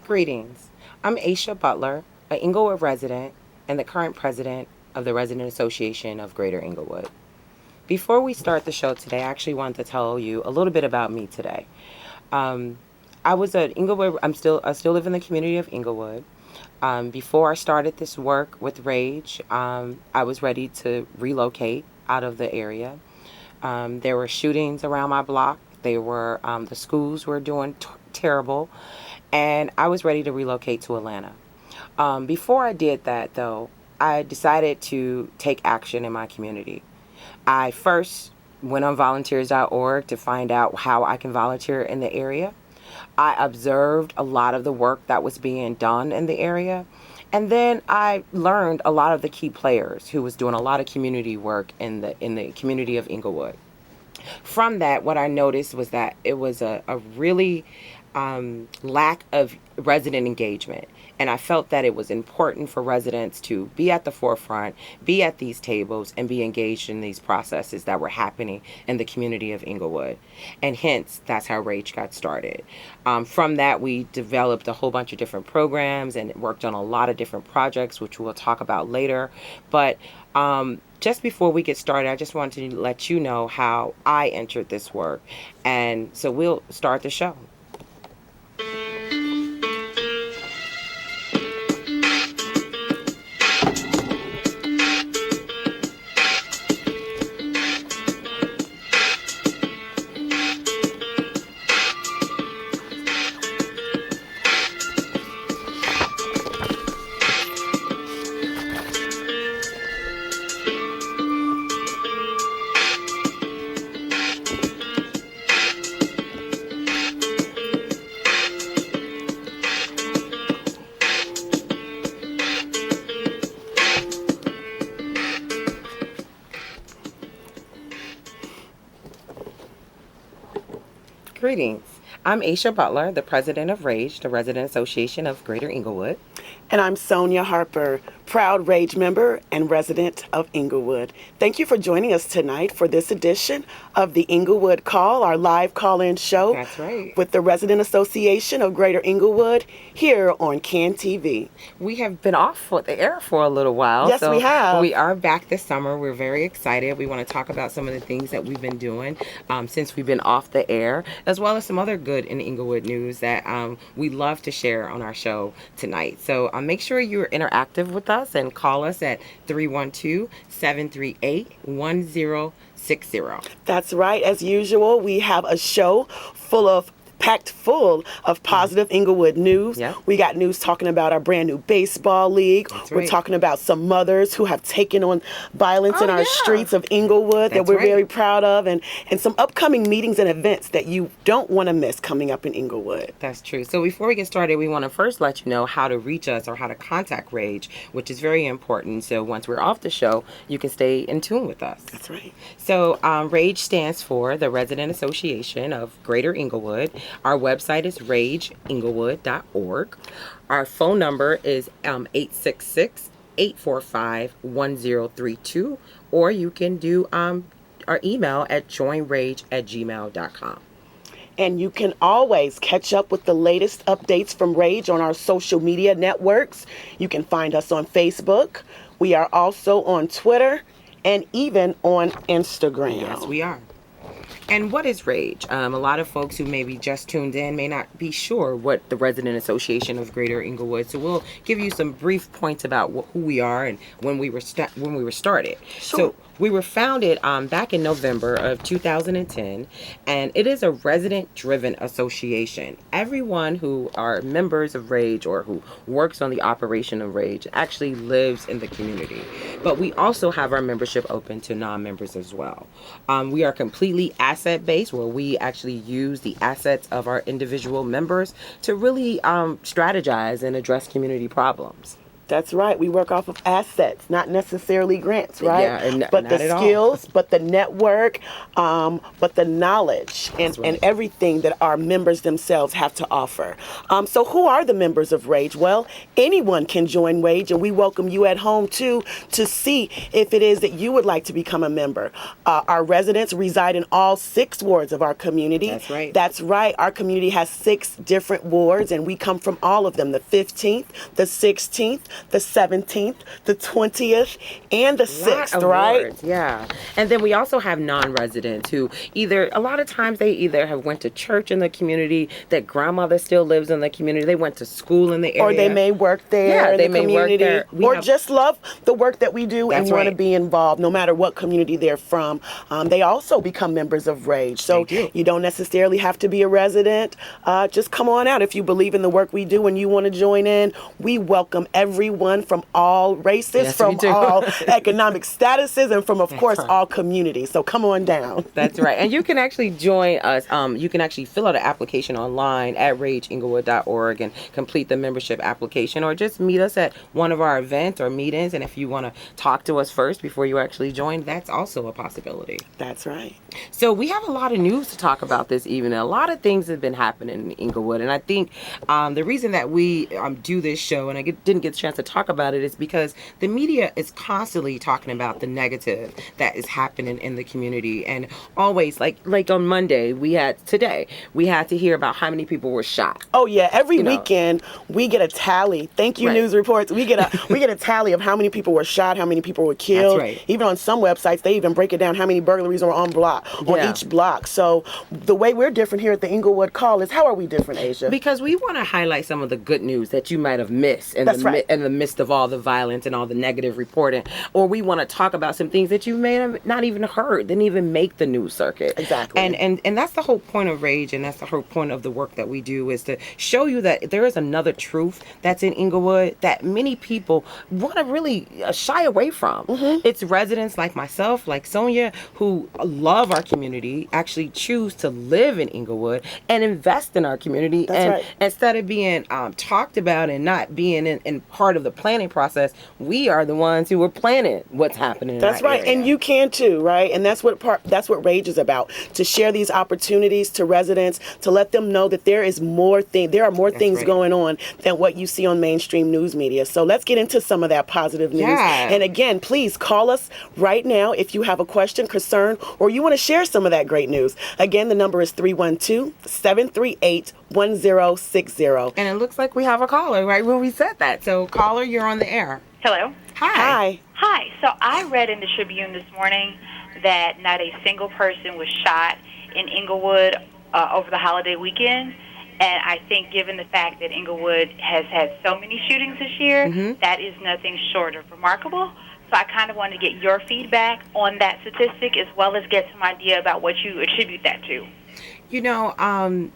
Greetings. I'm Aisha Butler, an Englewood resident and the current president of the Resident Association of Greater Englewood. Before we start the show today, I actually wanted to tell you a little bit about me today. Um, I was at Englewood. I still live in the community of Englewood. Before I started this work with Rage, I was ready to relocate out of the area. There were shootings around my block. The schools were doing terrible, and I was ready to relocate to Atlanta. Before I did that, though, I decided to take action in my community. I first went on volunteers.org to find out how I can volunteer in the area. I observed a lot of the work that was being done in the area. And then I learned a lot of the key players who was doing a lot of community work in the community of Englewood. From that, what I noticed was that it was a really lack of resident engagement. And I felt that it was important for residents to be at the forefront, be at these tables, and be engaged in these processes that were happening in the community of Englewood. And hence, that's how Rage got started. From that, we developed a whole bunch of different programs and worked on a lot of different projects, which we'll talk about later. But just before we get started, I just wanted to let you know how I entered this work. And so we'll start the show. Greetings. I'm Aisha Butler, the president of Rage, the Resident Association of Greater Englewood. And I'm Sonia Harper, proud Rage member and resident of Englewood. Thank you for joining us tonight for this edition of the Englewood Call, our live call-in show. That's right. With the Resident Association of Greater Englewood here on CAN TV. We have been off the air for a little while. Yes, we have. We are back this summer. We're very excited. We want to talk about some of the things that we've been doing since we've been off the air, as well as some other Good in Englewood news that we love to share on our show tonight. So make sure you're interactive with us and call us at 312-738-1060. That's right. As usual, we have a show packed full of positive Englewood news. Yep. We got news talking about our brand new baseball league. That's We're right. talking about some mothers who have taken on violence in our streets of Englewood that That's we're right. very proud of, and some upcoming meetings and events that you don't want to miss coming up in Englewood. That's true. So before we get started, we want to first let you know how to reach us or how to contact Rage, which is very important. So once we're off the show, you can stay in tune with us. That's right. So Rage stands for the Resident Association of Greater Englewood. Our website is rageenglewood.org. Our phone number is 866-845-1032, or you can do our email at joinrage@gmail.com. And you can always catch up with the latest updates from Rage on our social media networks. You can find us on Facebook. We are also on Twitter and even on Instagram. Yes, we are. And what is Rage? A lot of folks who maybe just tuned in may not be sure what the Resident Association of Greater Englewood. So we'll give you some brief points about who we are and when we were started. Sure. So we were founded back in November of 2010, and it is a resident-driven association. Everyone who are members of Rage or who works on the operation of Rage actually lives in the community. But we also have our membership open to non-members as well. We are completely asset-based, where we actually use the assets of our individual members to really strategize and address community problems. That's right. We work off of assets, not necessarily grants, right? Yeah, and but not the at all. skills, but the network, but the knowledge That's and right. everything that our members themselves have to offer. So who are the members of Rage? Well, anyone can join Rage, and we welcome you at home too to see if it is that you would like to become a member. Our residents reside in all 6 wards of our community. That's right. That's right. Our community has 6 different wards, and we come from all of them: the 15th, the 16th, the 17th, the 20th, and the 6th, right? Wards, yeah. And then we also have non-residents who a lot of times they either have went to church in the community, their grandmother still lives in the community, they went to school in the area. Or they may work there Yeah, in they the may work community. there. Or just love the work that we do and That's want to right. be involved no matter what community they're from. They also become members of Rage. So They do. you don't necessarily have to be a resident. Just come on out if you believe in the work we do and you want to join in. We welcome everyone from all races, Yes, we from do. all economic statuses, and from, of course, right. all communities. So come on down. That's right. And you can actually join us. You can actually fill out an application online at rageinglewood.org and complete the membership application, or just meet us at one of our events or meetings. And if you want to talk to us first before you actually join, that's also a possibility. That's right. So we have a lot of news to talk about this evening. A lot of things have been happening in Englewood. And I think the reason that we do this show, and I didn't get a chance to talk about it, is because the media is constantly talking about the negative that is happening in the community. And always, like on Monday, we had to hear about how many people were shot. Oh yeah, every weekend we get a tally. Thank you, Right. news reports. We get a tally of how many people were shot, how many people were killed. That's right. Even on some websites, they even break it down how many burglaries are on Yeah. each block. So the way we're different here at the Englewood Call is, how are we different, Asia? Because we want to highlight some of the good news that you might have missed in That's right. in the midst of all the violence and all the negative reporting, or we want to talk about some things that you may have not even heard, didn't even make the news circuit. Exactly. And that's the whole point of Rage, and that's the whole point of the work that we do, is to show you that there is another truth that's in Englewood that many people want to really shy away from. Mm-hmm. It's residents like myself, like Sonia, who love our community, actually choose to live in Englewood and invest in our community. That's and right. instead of being talked about and not being in part of the planning process, we are the ones who are planning what's happening in That's our right, area. and you can too, right? And that's what Rage is about: to share these opportunities to residents, to let them know that there are more things right. going on than what you see on mainstream news media. So let's get into some of that positive news. Yeah. And again, please call us right now if you have a question, concern, or you want to share some of that great news. Again, the number is 312-738-1060. And it looks like we have a caller right when we said that. So, caller, you're on the air. Hello. Hi. Hi. So I read in the Tribune this morning that not a single person was shot in Englewood over the holiday weekend. And I think given the fact that Englewood has had so many shootings this year, that is nothing short of remarkable. So I kind of wanted to get your feedback on that statistic, as well as get some idea about what you attribute that to. You know,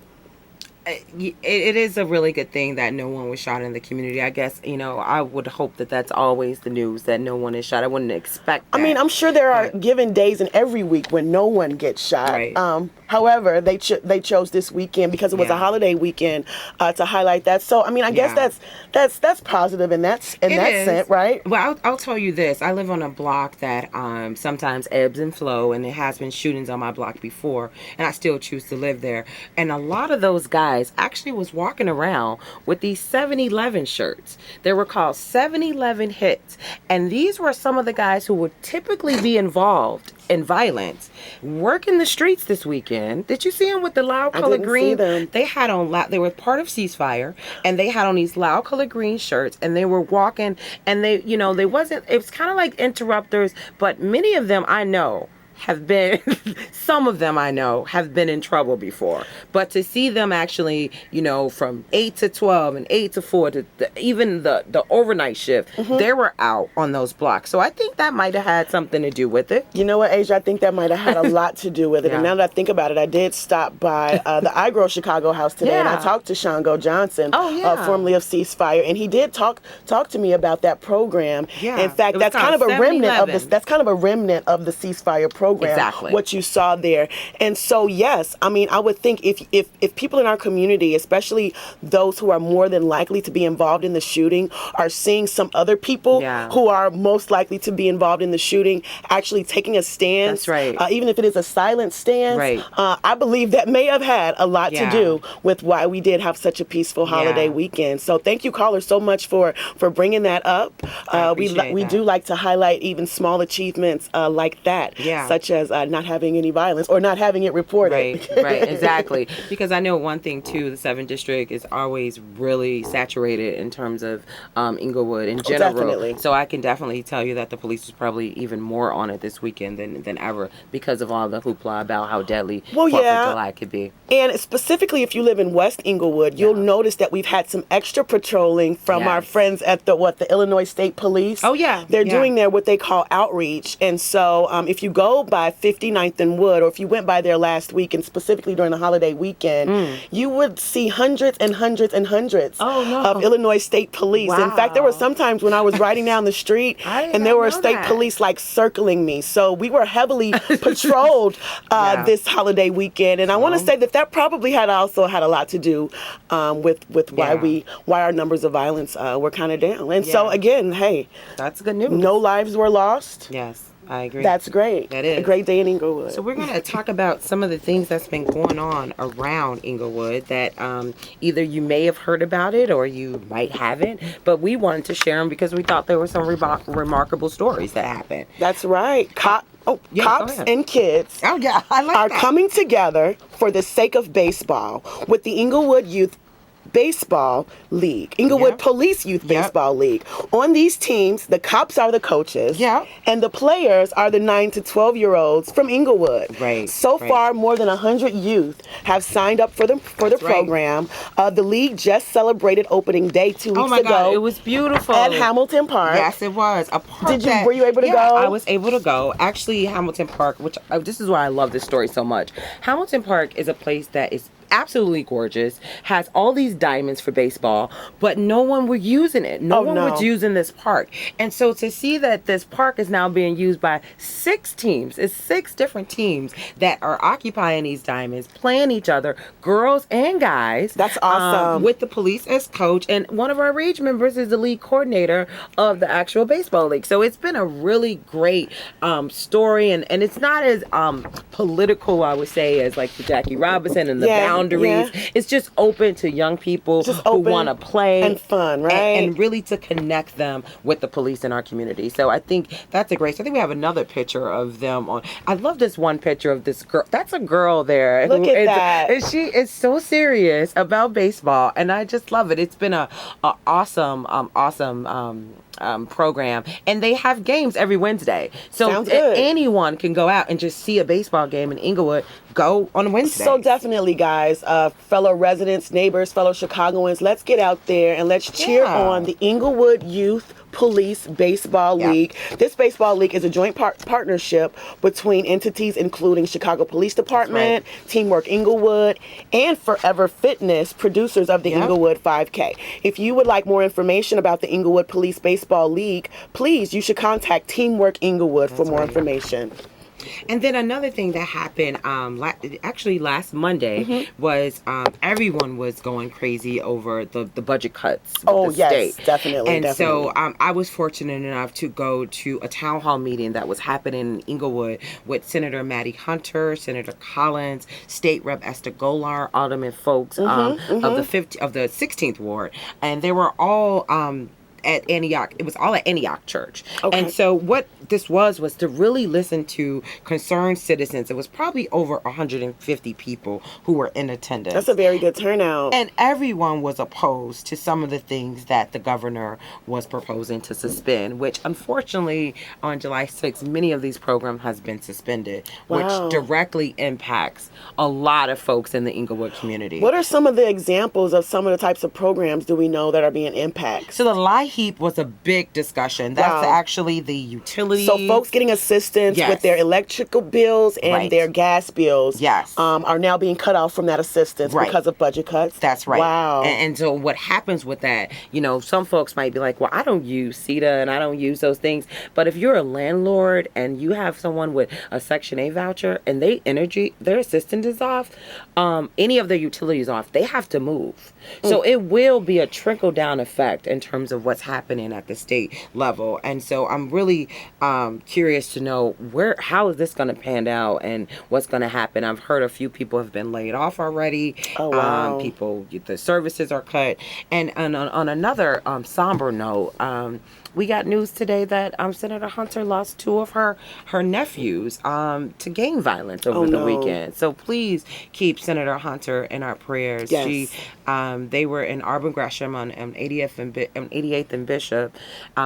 it is a really good thing that no one was shot in the community. I guess, I would hope that that's always the news, that no one is shot. I wouldn't expect that. I mean, I'm sure there are given days in every week when no one gets shot. Right. However, they chose this weekend because it was a holiday weekend to highlight that. So, I mean, I guess that's positive in that sense, right? Well, I'll tell you this. I live on a block that sometimes ebbs and flow, and there has been shootings on my block before, and I still choose to live there. And a lot of those guys actually was walking around with these 7-Eleven shirts. They were called 7-Eleven hits, and these were some of the guys who would typically be involved in violence, working the streets this weekend. Did you see them with the loud color didn't green? see them. They had on they were part of Ceasefire, and they had on these loud color green shirts, and they were walking, and they wasn't, it was kind of like interrupters, but many of them I know have been, some of them I know have been in trouble before. But to see them actually, from 8 to 12 and 8 to 4, to even the overnight shift, they were out on those blocks. So I think that might have had something to do with it. You know what, Asia? I think that might have had a lot to do with it. Yeah. And now that I think about it, I did stop by the I Grow Chicago house today, and I Yeah. talked to Shango Johnson, Oh, yeah. formerly of Ceasefire, and he did talk to me about that program. Yeah. In fact, It was that's kind of called a remnant of 7-Eleven. That's kind of a remnant of the Ceasefire program. program, Exactly. what you saw there. And so, yes, I mean, I would think if people in our community, especially those who are more than likely to be involved in the shooting, are seeing some other people Yeah. who are most likely to be involved in the shooting actually taking a stance, That's right. even if it is a silent stance, Right. I believe that may have had a lot to Yeah. do with why we did have such a peaceful holiday Yeah. weekend. So thank you, caller, so much for bringing that up. I We appreciate that. do like to highlight even small achievements like that, Yeah. such as not having any violence or not having it reported. Right, exactly. Because I know one thing too, the 7th District is always really saturated in terms of Englewood in general. Definitely. So I can definitely tell you that the police was probably even more on it this weekend than ever because of all the hoopla about how deadly Well, 4th yeah. of July could be. And specifically, if you live in West Englewood, you'll Yeah. notice that we've had some extra patrolling from our Yes. friends at the Illinois State Police. Oh, yeah. They're Yeah. doing their what they call outreach. And so if you go by 59th and Wood, or if you went by there last week, and specifically during the holiday weekend, you would see hundreds and hundreds and hundreds Oh, no. of Illinois State Police. In fact, there were Wow. some times when I was riding down the street I did and not there were know state that. police like circling me. So we were heavily patrolled Yeah. this holiday weekend. And I want to say that probably also had a lot to do with why Yeah. why our numbers of violence were kind of down. And so Yeah. again, hey, That's good news. no lives were lost. Yes, I agree. That's great. That is. A great day in Englewood. So we're going to talk about some of the things that's been going on around Englewood that either you may have heard about it or you might haven't, but we wanted to share them because we thought there were some remarkable stories that happened. That's right. Yeah, go Cops ahead. and kids Oh yeah, I like are that. coming together for the sake of baseball with the Englewood Youth Baseball League, Englewood Yep. Police Youth Yep. Baseball League. On these teams, the cops are the coaches, Yep. and the players are the 9 to 12-year-olds from Englewood. Right, So right. far, more than 100 youth have signed up for the That's right. program. The league just celebrated opening day 2 weeks Oh my ago. God, it was beautiful. at Hamilton Park. Yes, it was. A park Did you- that- were you able to yeah, go? I was able to go. Actually, Hamilton Park, which this is why I love this story so much. Hamilton Park is a place that is absolutely gorgeous, has all these diamonds for baseball, but no one was using it. No Oh, one no. was using this park. And so to see that this park is now being used by 6 teams, it's 6 different teams that are occupying these diamonds, playing each other, girls and guys. That's awesome. With the police as coach, and one of our Rage members is the league coordinator of the actual baseball league. So it's been a really great story, and it's not as political, I would say, as like the Jackie Robinson and the Yeah, boundaries. yeah. It's just open to young people Just who open want to play and fun, right? and really to connect them with the police in our community. So I think that's a great. So I think we have another picture of them on. I love this one picture of this girl. That's a girl there. Look who at is- that. And she is so serious about baseball, and I just love it. It's been a awesome program, and they have games every Wednesday. So Sounds good. anyone can go out and just see a baseball game in Englewood. Go on Wednesday. So definitely, guys, fellow residents, neighbors, fellow Chicagoans, let's get out there and let's cheer Yeah. on the Englewood Youth Police Baseball Yeah. League. This baseball league is a joint partnership between entities including Chicago Police Department, Teamwork Englewood, and Forever Fitness, producers of the Yep. Englewood 5K. If you would like more information about the Englewood Police Baseball League, please, you should contact Teamwork Englewood for more right. information. And then another thing that happened, actually last Monday, Mm-hmm. was everyone was going crazy over the budget cuts. With Oh, the yes, state. definitely, And definitely. so I was fortunate enough to go to a town hall meeting that was happening in Englewood with Senator Maddie Hunter, Senator Collins, State Rep Esther Golar, Alderman Folks of the 16th Ward, and they were all at Antioch. It was all at Antioch Church. Okay. And so what this was to really listen to concerned citizens. It was probably over 150 people who were in attendance. That's a very good turnout. And everyone was opposed to some of the things that the governor was proposing to suspend, which unfortunately on July 6th, many of these programs has been suspended, Wow. which directly impacts a lot of folks in the Englewood community. What are some of the examples of some of the types of programs do we know that are being impacted? So the Life heap was a big discussion. That's Wow. actually the utilities. So folks getting assistance Yes. with their electrical bills and Right. their gas bills Yes. are now being cut off from that assistance Right. because of budget cuts. That's right. Wow. And so what happens with that, some folks might be like, well, I don't use CETA and I don't use those things. But if you're a landlord and you have someone with a Section 8 voucher and their assistance is off, any of their utilities off, they have to move. So it will be a trickle down effect in terms of what's happening at the state level. And so I'm really curious to know how is this going to pan out and what's going to happen. I've heard a few people have been laid off already. Oh, wow. The services are cut. And on another somber note, we got news today that Senator Hunter lost two of her nephews to gang violence over the weekend. So please keep Senator Hunter in our prayers. Yes. They were in Arbor Gresham on 88th and Bishop.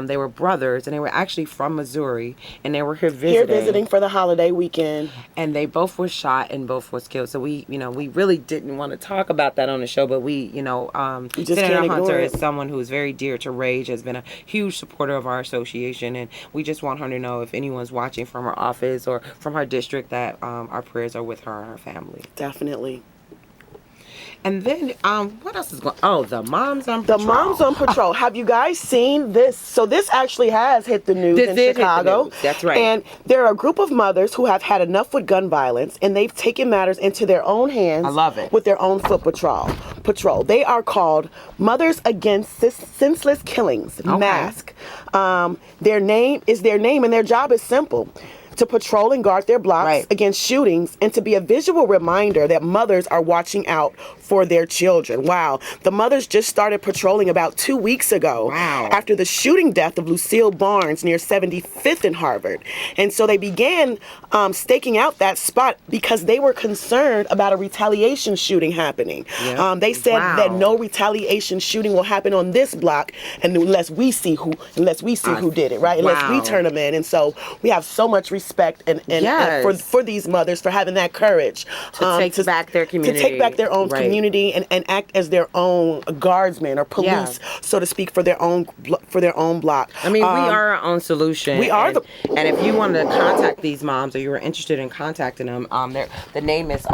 They were brothers, and they were actually from Missouri, and they were here visiting for the holiday weekend. and they both were shot and both was killed. So we really didn't want to talk about that on the show, but just Senator can't ignore Hunter it. is someone who is very dear to Rage, has been a huge supporter of our association, and we just want her to know if anyone's watching from her office or from her district that our prayers are with her and her family. Definitely. And then, what else is going? Oh, the moms on patrol. The Moms on Patrol. Have you guys seen this? So this actually has hit the news This in did hit the Chicago. news. That's right. And there are a group of mothers who have had enough with gun violence, and they've taken matters into their own hands. I love it. With their own foot patrol. They are called Mothers Against Senseless Killings. Okay. MASK. Their name, and their job is simple: to patrol and guard their blocks Right. against shootings, and to be a visual reminder that mothers are watching out for their children. Wow. The mothers just started patrolling about 2 weeks ago. Wow. After the shooting death of Lucille Barnes near 75th and Harvard. And so they began staking out that spot because they were concerned about a retaliation shooting happening. Yeah. They said Wow. that no retaliation shooting will happen on this block unless we see who did it, right? Unless we Wow. turn them in. And so we have so much respect and Yes. for these mothers for having that courage To take back their community. to take back their own Right. community and act as their own guardsmen or police, so to speak, for their own block. I mean, we are our own solution. we are and if you wanted to contact these moms or you were interested in contacting them, the name is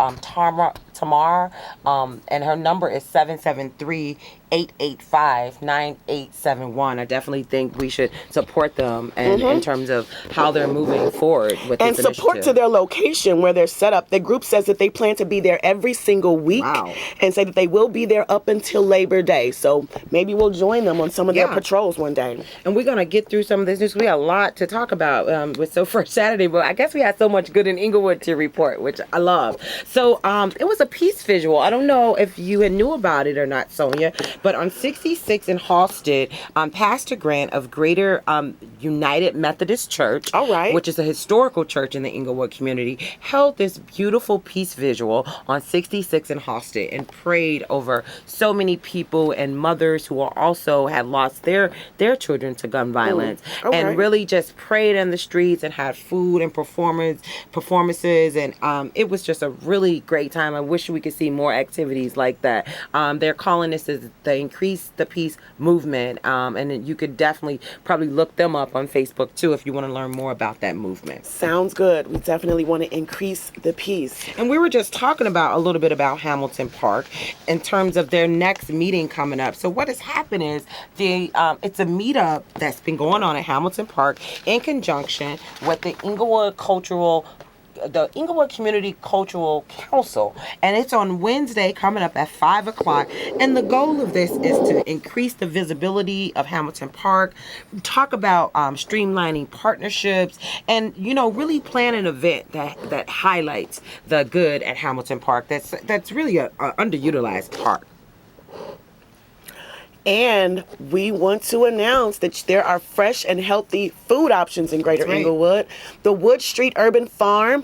Tamar, and her number is 773-885-9871. I definitely think we should support them and in terms of how they're moving forward with and this support initiative. to their location where they're set up. The group says that they plan to be there every single week. Wow. And say that they will be there up until Labor Day. So maybe we'll join them on some of their Yeah. patrols one day. And we're going to get through some of this news. We have a lot to talk about with So First Saturday, but I guess we had so much good in Englewood to report, which I love. So it was a peace visual. I don't know if you had knew about it or not, Sonia, but on 66 in Halsted, Pastor Grant of Greater United Methodist Church, All right. which is a historical church in the Englewood community, held this beautiful peace visual on 66 in Halsted and prayed over so many people and mothers who are also had lost their children to gun violence, Okay. and really just prayed in the streets and had food and performances, and it was just a really great time. I wish we could see more activities like that. They're calling this as the Increase the Peace movement, and you could definitely probably look them up on Facebook too if you want to learn more about that movement. Sounds good. We definitely want to increase the peace. And we were just talking about a little bit about Hamilton Park in terms of their next meeting coming up. So what has happened is it's a meetup that's been going on at Hamilton Park in conjunction with the Englewood Community Cultural Council, and it's on Wednesday coming up at 5:00. And the goal of this is to increase the visibility of Hamilton Park, talk about streamlining partnerships, and really plan an event that highlights the good at Hamilton Park. That's really a underutilized park. And we want to announce that there are fresh and healthy food options in Greater That's right. Englewood. The Wood Street Urban Farm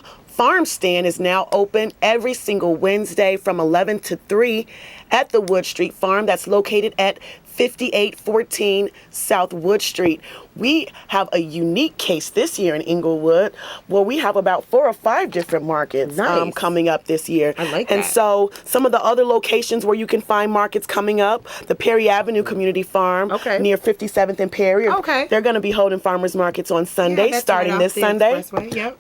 stand is now open every single Wednesday from 11 to 3 at the Wood Street Farm. That's located at 5814 South Wood Street. We have a unique case this year in Englewood where we have about 4 or 5 different markets Nice. coming up this year. I like And that. so some of the other locations where you can find markets coming up, the Perry Avenue Community Farm Okay. near 57th and Perry. Okay. They're going to be holding farmers markets on Sunday, that's starting right this off the Sunday. expressway, yep.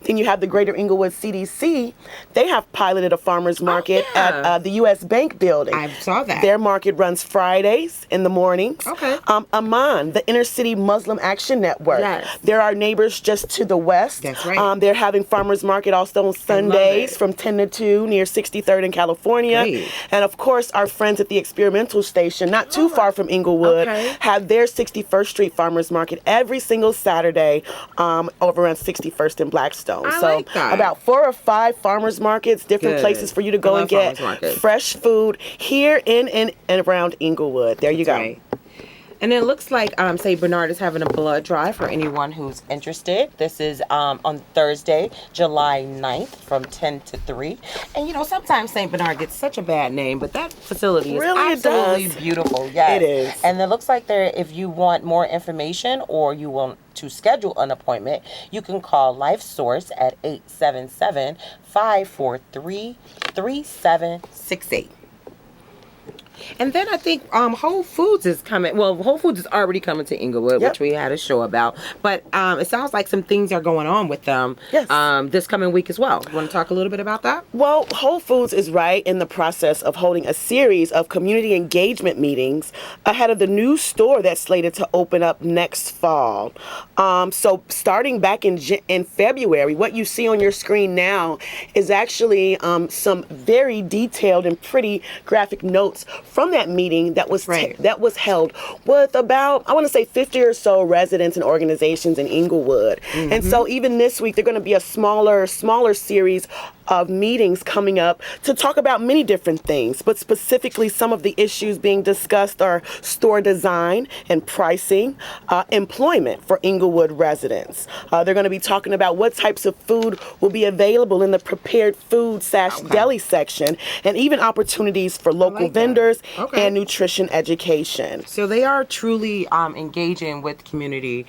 Then you have the Greater Englewood CDC. They have piloted a farmers market yeah. at the U.S. Bank building. I saw that. Their market runs Fridays in the mornings. Okay. Amman, the Inner City Muslim Action Network. Yes. They're our neighbors just to the west. That's right. They're having farmers market also on Sundays it. from 10 to 2 near 63rd in California. Great. And of course, our friends at the Experimental Station, not too far from Englewood, Okay. have their 61st Street Farmers Market every single Saturday over on 61st in Blackstone. I So like that. about 4 or 5 farmers markets, different Good. places for you to go I and love get farmers markets. fresh food here in and around Englewood. There you go. Right. And it looks like St. Bernard is having a blood drive for anyone who's interested. This is on Thursday, July 9th from 10 to 3. And you know, sometimes St. Bernard gets such a bad name, but that facility is Really, it absolutely does. beautiful. Yes. It is. And it looks like there, if you want more information or you want to schedule an appointment, you can call Life Source at 877-543-3768. And then I think Whole Foods is coming. Well, Whole Foods is already coming to Englewood, Yep. which we had a show about. But it sounds like some things are going on with them Yes. this coming week as well. Want to talk a little bit about that? Well, Whole Foods is right in the process of holding a series of community engagement meetings ahead of the new store that's slated to open up next fall. So starting back in February, what you see on your screen now is actually some very detailed and pretty graphic notes from that meeting that was Right. that was held with about, I want to say, 50 or so residents and organizations in Englewood. And so even this week, they're going to be a smaller series of meetings coming up to talk about many different things, but specifically some of the issues being discussed are store design and pricing, employment for Englewood residents. They're going to be talking about what types of food will be available in the prepared food / deli section, and even opportunities for local like that. vendors Okay. and nutrition education. So they are truly engaging with the community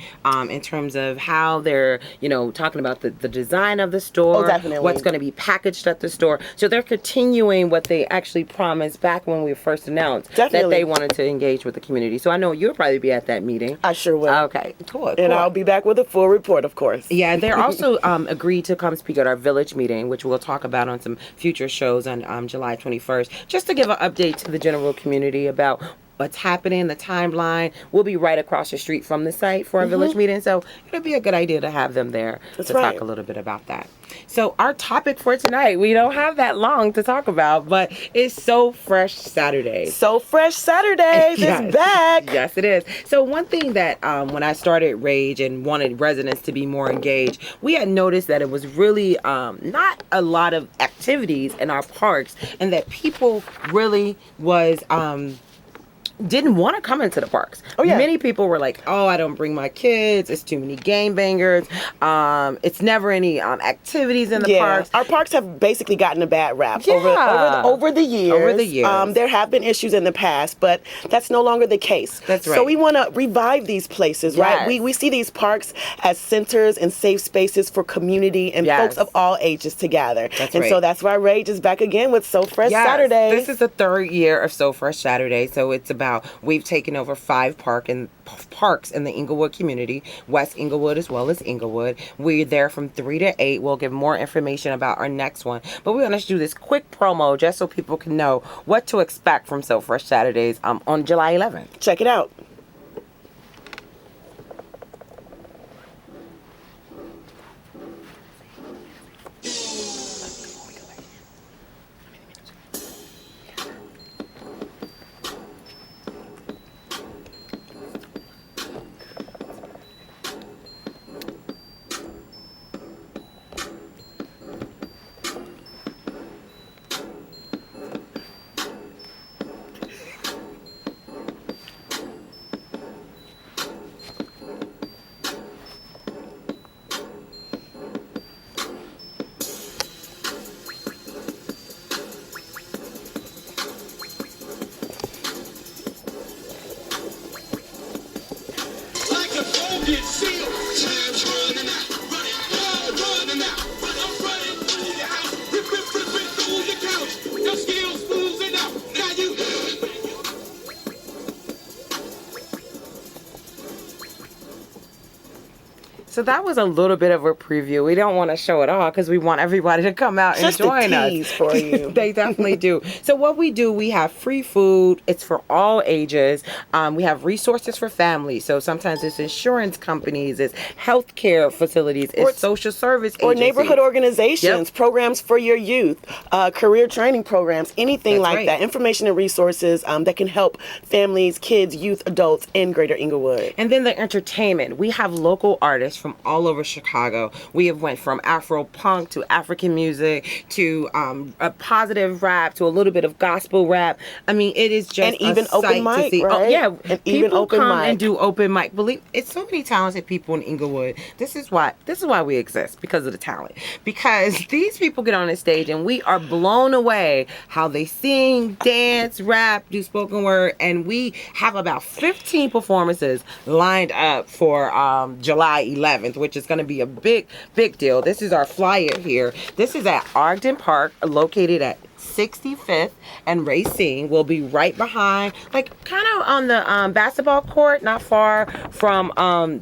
in terms of how they're, you know, talking about the design of the store, Oh, definitely. what's going to be packaged at the store. So they're continuing what they actually promised back when we first announced that Definitely. they wanted to engage with the community. So I know you'll probably be at that meeting. I sure will. Okay, cool. And cool. I'll be back with a full report, of course. Yeah, they're also agreed to come speak at our village meeting, which we'll talk about on some future shows on July 21st, just to give an update to the general community about what's happening, the timeline. We'll be right across the street from the site for our village meeting, so it'll be a good idea to have them there That's to right. talk a little bit about that. So our topic for tonight, we don't have that long to talk about, but it's So Fresh Saturday. So Fresh Saturdays Yes. is back. Yes, it is. So one thing that when I started Rage and wanted residents to be more engaged, we had noticed that it was really not a lot of activities in our parks, and that people really was didn't want to come into the parks. Oh, yeah. Many people were like, "Oh, I don't bring my kids. It's too many game bangers. It's never any activities in the parks." Our parks have basically gotten a bad rap Yeah. over the years. Over the years. There have been issues in the past, but that's no longer the case. That's So right. we want to revive these places, right? Yes. We see these parks as centers and safe spaces for community and Yes. folks of all ages to gather. That's and right. so that's why Rage is back again with So Fresh Yes, Saturdays. This is the 3rd year of So Fresh Saturday. So it's about, we've taken over 5 parks in the Englewood community, West Englewood as well as Englewood. We're there from 3 to 8. We'll give more information about our next one. But we're going to do this quick promo just so people can know what to expect from So Fresh Saturdays on July 11th. Check it out. So that was a little bit of a preview. We don't want to show it all because we want everybody to come out and Just join a us. tease for you. They definitely do. So what we do, we have free food. It's for all ages. We have resources for families. So sometimes it's insurance companies, it's healthcare facilities, it's social service or agencies. neighborhood organizations, Yep. programs for your youth, career training programs, anything That's like right. that. Information and resources that can help families, kids, youth, adults in Greater Englewood. And then the entertainment. We have local artists from all over Chicago. We have went from Afro punk to African music to a positive rap to a little bit of gospel rap. I mean, it is just And even a sight open to mic, see. right? Oh, yeah, And people even open come mic. and do open mic. Believe it's so many talented people in Englewood. This is why we exist, because of the talent. Because these people get on the stage and we are blown away how they sing, dance, rap, do spoken word, and we have about 15 performances lined up for July 11th, which is going to be a big deal. This is our flyer here. This is at Ogden Park, located at 65th and Racine. Will be right behind, like kind of on the basketball court, not far from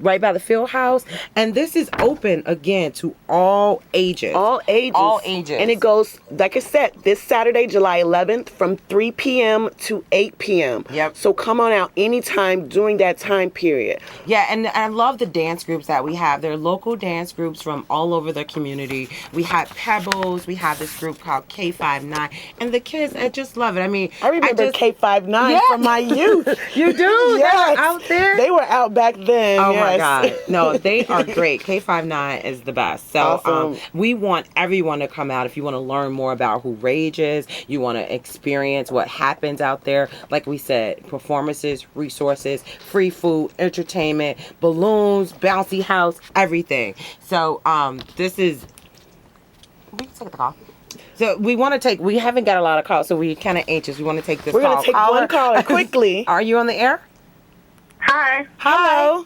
right by the field house. And this is open again to all ages. All ages. All ages. And it goes, like I said, this Saturday, July 11th, from 3 p.m. to 8 p.m. Yep. So come on out anytime during that time period. Yeah, and I love the dance groups that we have. They're local dance groups from all over the community. We have Pebbles. We have this group called K59. And the kids, I just love it. I mean, I remember K59 Yeah. from my youth. You do? Yes. They're out there? They were out back then. Oh yes. my God. No, they are great. K59 is the best. So Awesome. we want everyone to come out. If you want to learn more about who Rage is, you want to experience what happens out there. Like we said, performances, resources, free food, entertainment, balloons, bouncy house, everything. So this is... We can take the call. So we haven't got a lot of calls, so we're kind of anxious. We want to take this We're call. going to take one caller quickly. Are you on the air? Hi. Hello.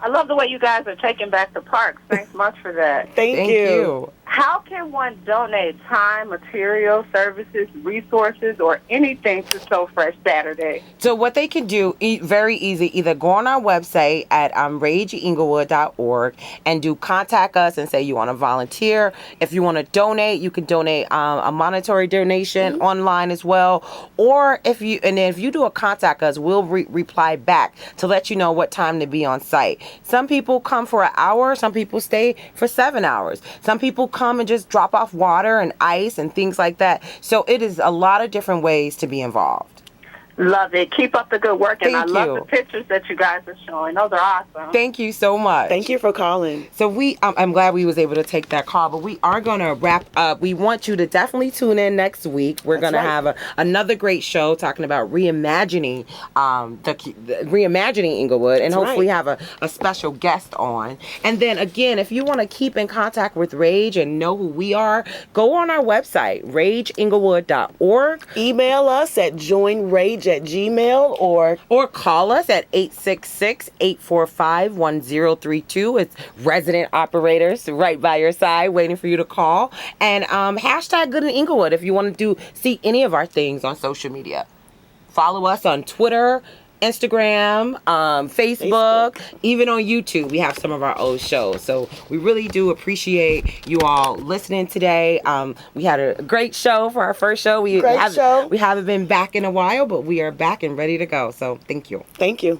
I love the way you guys are taking back the parks. Thanks much for that. Thank you. How can one donate time, material, services, resources, or anything to So Fresh Saturday? So what they can do, very easy, either go on our website at rageenglewood.org and do contact us and say you want to volunteer. If you want to donate, you can donate a monetary donation online as well. Or if you do a contact us, we'll reply back to let you know what time to be on site. Some people come for an hour. Some people stay for 7 hours. Some people come and just drop off water and ice and things like that. So it is a lot of different ways to be involved. Love it. Keep up the good work, and Thank I love you. the pictures that you guys are showing. Those are awesome. Thank you so much. Thank you for calling. So I'm glad we was able to take that call, but we are going to wrap up. We want you to definitely tune in next week. We're going to have another great show talking about reimagining reimagining Englewood, and hopefully have a special guest on. And then again, if you want to keep in contact with Rage and know who we are, go on our website, rageenglewood.org. Email us at joinrage@gmail or call us at 866-845-1032. It's resident operators right by your side waiting for you to call. And hashtag Good in Englewood if you want to see any of our things on social media. Follow us on Twitter, Instagram, Facebook, even on YouTube. We have some of our old shows. So we really do appreciate you all listening today. We had a great show for our first show. We haven't been back in a while, but we are back and ready to go. So thank you. Thank you.